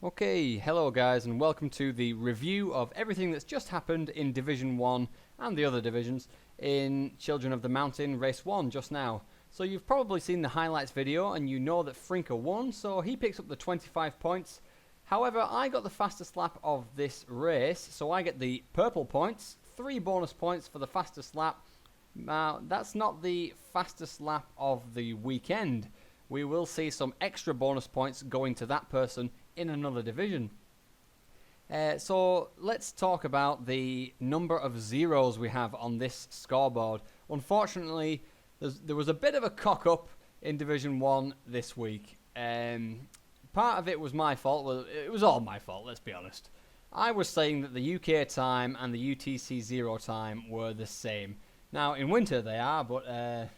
Okay, hello guys and welcome to the review of everything that's just happened in Division 1 and the other divisions in Children of the Mountain Race 1 just now. So you've probably seen the highlights video and you know that Frinker won, so he picks up the 25 points. However, I got the fastest lap of this race, so I get the purple points, 3 bonus points for the fastest lap. Now, that's not the fastest lap of the weekend. We will see some extra bonus points going to that person in another division. So let's talk about the number of zeros we have on this scoreboard. Unfortunately, there was a bit of a cock-up in Division 1 this week. Part of it was my fault. Well, it was all my fault, let's be honest. I was saying that the UK time and the UTC 0 time were the same. Now, in winter they are, but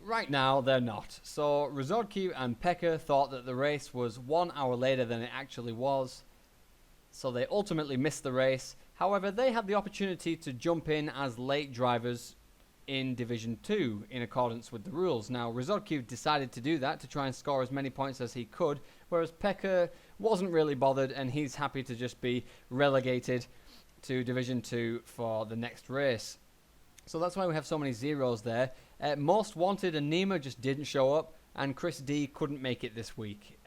right now they're not. So Rezodki and Pekka thought that the race was 1 hour later than it actually was, so they ultimately missed the race. However, they had the opportunity to jump in as late drivers in Division 2 in accordance with the rules. Now Rezodki decided to do that to try and score as many points as he could, whereas Pekka wasn't really bothered and he's happy to just be relegated to Division 2 for the next race. So that's why we have so many zeros there. Most Wanted and Nima just didn't show up, and Chris D couldn't make it this week.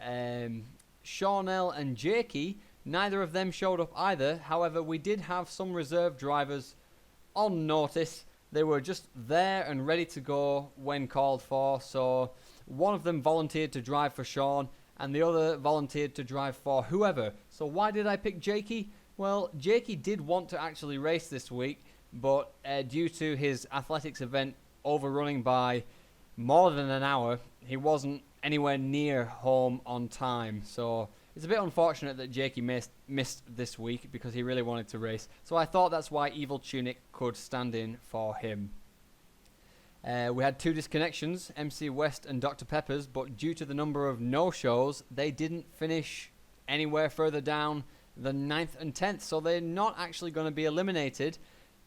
Shawnell and Jakey, neither of them showed up either. However, we did have some reserve drivers on notice. They were just there and ready to go when called for. So one of them volunteered to drive for Sean, and the other volunteered to drive for whoever. So why did I pick Jakey? Well, Jakey did want to actually race this week, but due to his athletics event overrunning by more than an hour, he wasn't anywhere near home on time. So it's a bit unfortunate that Jakey missed this week because he really wanted to race. So I thought that's why Evil Tunic could stand in for him. We had 2 disconnections, MC West and Dr. Peppers, but due to the number of no-shows, they didn't finish anywhere further down than 9th and 10th. So they're not actually going to be eliminated,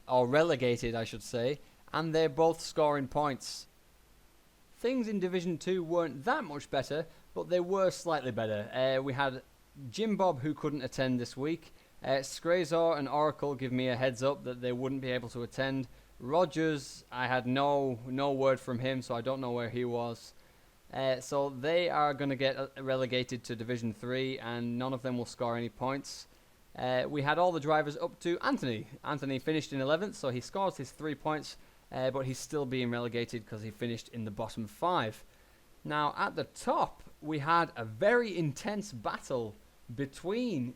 or relegated I should say, and they're both scoring points. Things in Division 2 weren't that much better, but they were slightly better. We had Jim Bob, who couldn't attend this week. Skrazor and Oracle give me a heads up that they wouldn't be able to attend. Rogers, I had no word from him, so I don't know where he was. So they are going to get relegated to Division 3, and none of them will score any points. We had all the drivers up to Anthony. Anthony finished in 11th, so he scores his 3 points, but he's still being relegated because he finished in the bottom 5. Now, at the top, we had a very intense battle between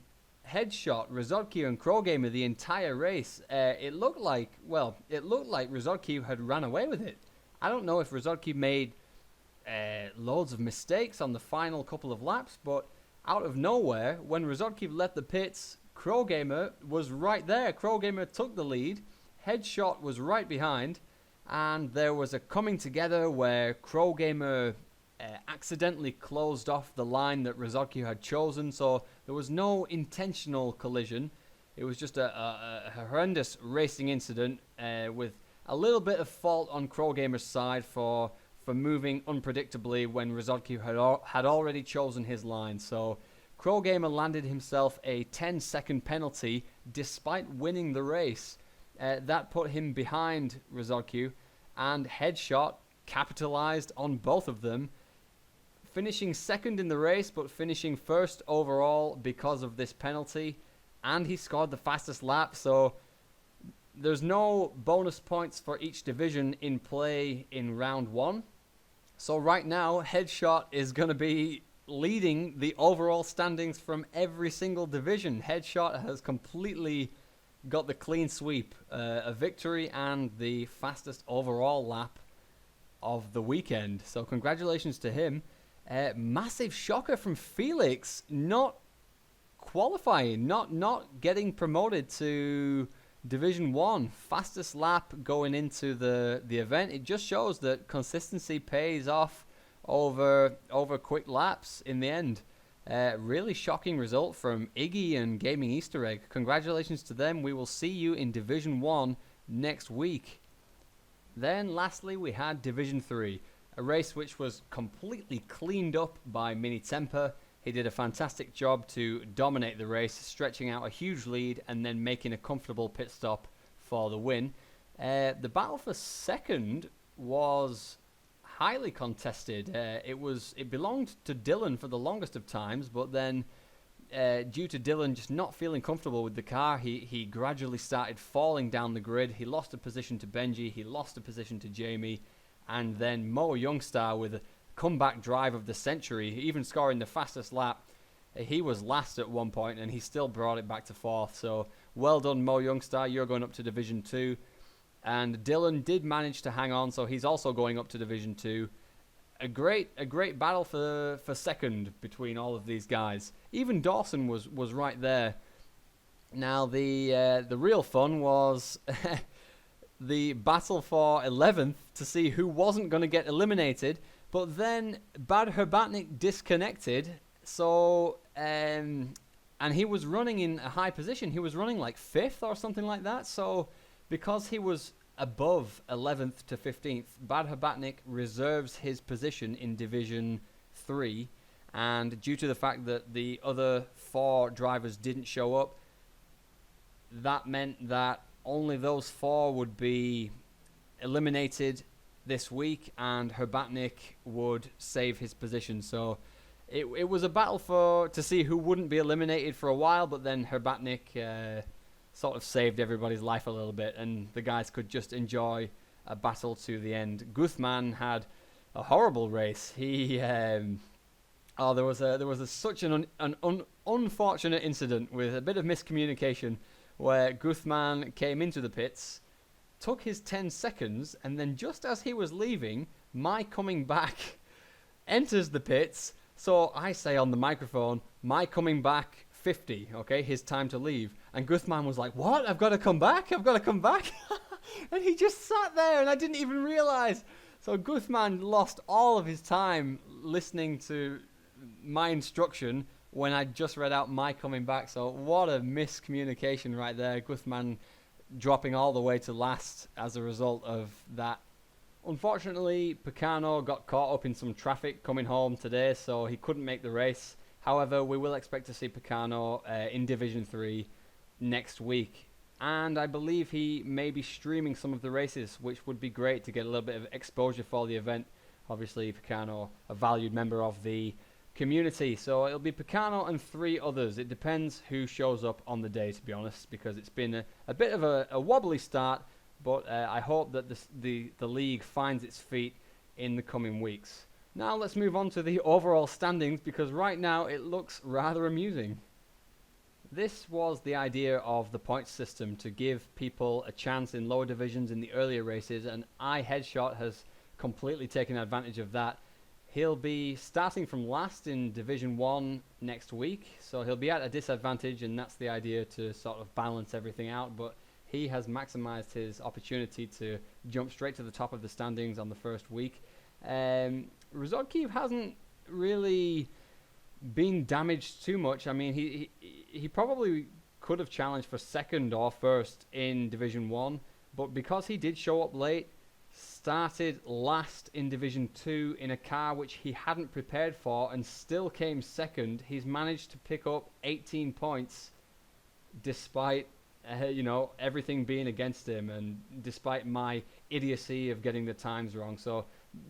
Headshot, Rezodki, and Crowgamer the entire race. It looked like Rezodki had ran away with it. I don't know if Rezodki made loads of mistakes on the final couple of laps, but out of nowhere, when Rezodki left the pits, Crowgamer was right there. Crowgamer took the lead, Headshot was right behind, and there was a coming together where Crowgamer accidentally closed off the line that Rezodki had chosen, so there was no intentional collision. It was just a horrendous racing incident with a little bit of fault on Crowgamer's side for moving unpredictably when Rezodki had already chosen his line. So Crowgamer landed himself a 10-second penalty despite winning the race. That put him behind Rezodki, and Headshot capitalized on both of them, finishing second in the race but finishing first overall because of this penalty, and he scored the fastest lap. So there's no bonus points for each division in play in round 1. So right now, Headshot is going to be leading the overall standings from every single division. Headshot has completely got the clean sweep, a victory and the fastest overall lap of the weekend. So congratulations to him. Massive shocker from Felix, not qualifying, not getting promoted to Division 1, fastest lap going into the event. It just shows that consistency pays off over quick laps in the end. Really shocking result from Iggy and Gaming Easter Egg. Congratulations to them. We will see you in Division 1 next week. Then lastly we had Division 3, a race which was completely cleaned up by Mini Temper. He did a fantastic job to dominate the race, stretching out a huge lead and then making a comfortable pit stop for the win. The battle for second was highly contested. It belonged to Dylan for the longest of times, but then due to Dylan just not feeling comfortable with the car, he gradually started falling down the grid. He lost a position to Benji, he lost a position to Jamie, and then Mo Youngstar with a comeback drive of the century, even scoring the fastest lap. He was last at one point and he still brought it back to fourth. So well done, Mo Youngstar. You're going up to Division 2. And Dylan did manage to hang on, so he's also going up to Division 2. A great battle for second between all of these guys. Even Dawson was right there. Now the real fun was the battle for 11th to see who wasn't going to get eliminated. But then Bad Herbatnik disconnected, so and he was running in a high position. He was running like 5th or something like that. So because he was above 11th to 15th, Bad Herbatnik reserves his position in Division 3. And due to the fact that the other 4 drivers didn't show up, that meant that only those 4 would be eliminated this week, and Herbatnik would save his position. So it was a battle to see who wouldn't be eliminated for a while, but then Herbatnik sort of saved everybody's life a little bit, and the guys could just enjoy a battle to the end. Guzman had a horrible race. He there was such an unfortunate incident with a bit of miscommunication where Guzman came into the pits, took his 10 seconds, and then just as he was leaving, my coming back enters the pits. So I say on the microphone, my coming back 50, okay, his time to leave. And Guzman was like, what? I've got to come back? I've got to come back? And he just sat there and I didn't even realize. So Guzman lost all of his time listening to my instruction when I just read out my coming back. So what a miscommunication right there. Guzman dropping all the way to last as a result of that. Unfortunately, Picano got caught up in some traffic coming home today, so he couldn't make the race. However, we will expect to see Picano in Division 3 next week. And I believe he may be streaming some of the races, which would be great to get a little bit of exposure for the event. Obviously, Picano, a valued member of the community. So it'll be Picano and 3 others. It depends who shows up on the day, to be honest, because it's been a bit of a wobbly start, but I hope that the league finds its feet in the coming weeks. Now let's move on to the overall standings, because right now it looks rather amusing. This was the idea of the points system, to give people a chance in lower divisions in the earlier races, and iHeadshot has completely taken advantage of that. He'll be starting from last in Division 1 next week, so he'll be at a disadvantage, and that's the idea, to sort of balance everything out. But he has maximized his opportunity to jump straight to the top of the standings on the first week. Rozodkiv hasn't really been damaged too much. I mean, he probably could have challenged for second or first in Division 1, but because he did show up late, started last in Division 2 in a car which he hadn't prepared for and still came second, he's managed to pick up 18 points despite everything being against him, and despite my idiocy of getting the times wrong. So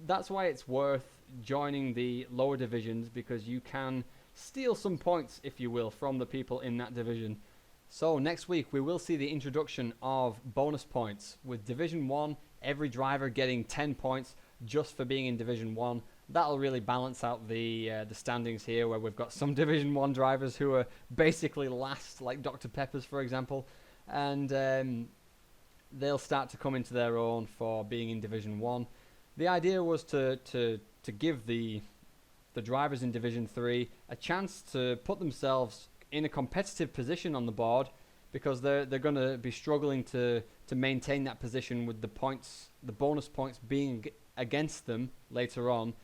that's why it's worth joining the lower divisions, because you can steal some points, if you will, from the people in that division. So next week we will see the introduction of bonus points, with Division 1 every driver getting 10 points just for being in Division 1. That'll really balance out the standings here, where we've got some Division 1 drivers who are basically last, like Dr. Peppers, for example, and they'll start to come into their own for being in Division 1. The idea was to give the drivers in Division 3 a chance to put themselves in a competitive position on the board, because they're going to be struggling to maintain that position with the bonus points being against them later on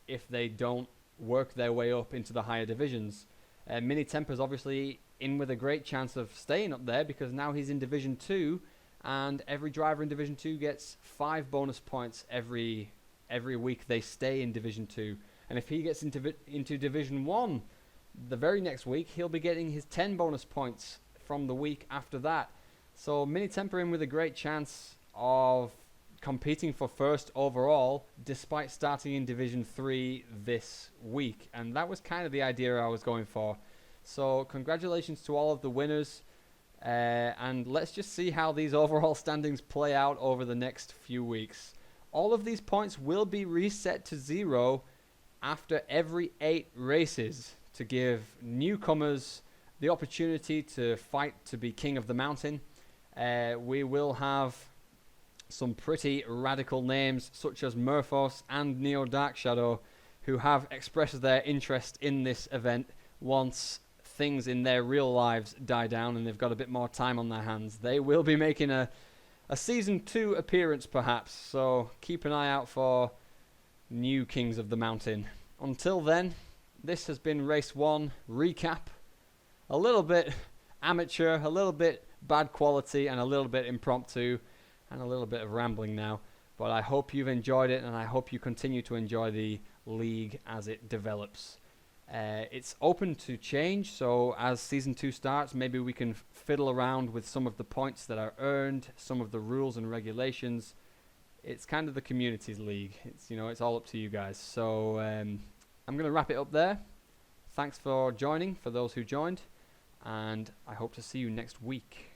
if they don't work their way up into the higher divisions. Mini Temper's obviously in with a great chance of staying up there, because now he's in Division 2, and every driver in Division 2 gets 5 bonus points every week they stay in Division 2. And if he gets into Division 1, the very next week, he'll be getting his 10 bonus points from the week after that. So Mini Temper in with a great chance of competing for first overall, despite starting in Division 3 this week. And that was kind of the idea I was going for. So congratulations to all of the winners. And let's just see how these overall standings play out over the next few weeks. All of these points will be reset to 0 after every 8 races to give newcomers the opportunity to fight to be king of the mountain. We will have some pretty radical names such as Murphos and Neo Dark Shadow, who have expressed their interest in this event once things in their real lives die down and they've got a bit more time on their hands. They will be making a Season 2 appearance perhaps, so keep an eye out for new Kings of the Mountain. Until then, this has been Race 1 recap. A little bit amateur, a little bit bad quality, and a little bit impromptu, and a little bit of rambling now. But I hope you've enjoyed it, and I hope you continue to enjoy the league as it develops. It's open to change, so as Season 2 starts, maybe we can fiddle around with some of the points that are earned, some of the rules and regulations. It's kind of the communities league. It's all up to you guys. So I'm going to wrap it up there. Thanks for joining, for those who joined, and I hope to see you next week.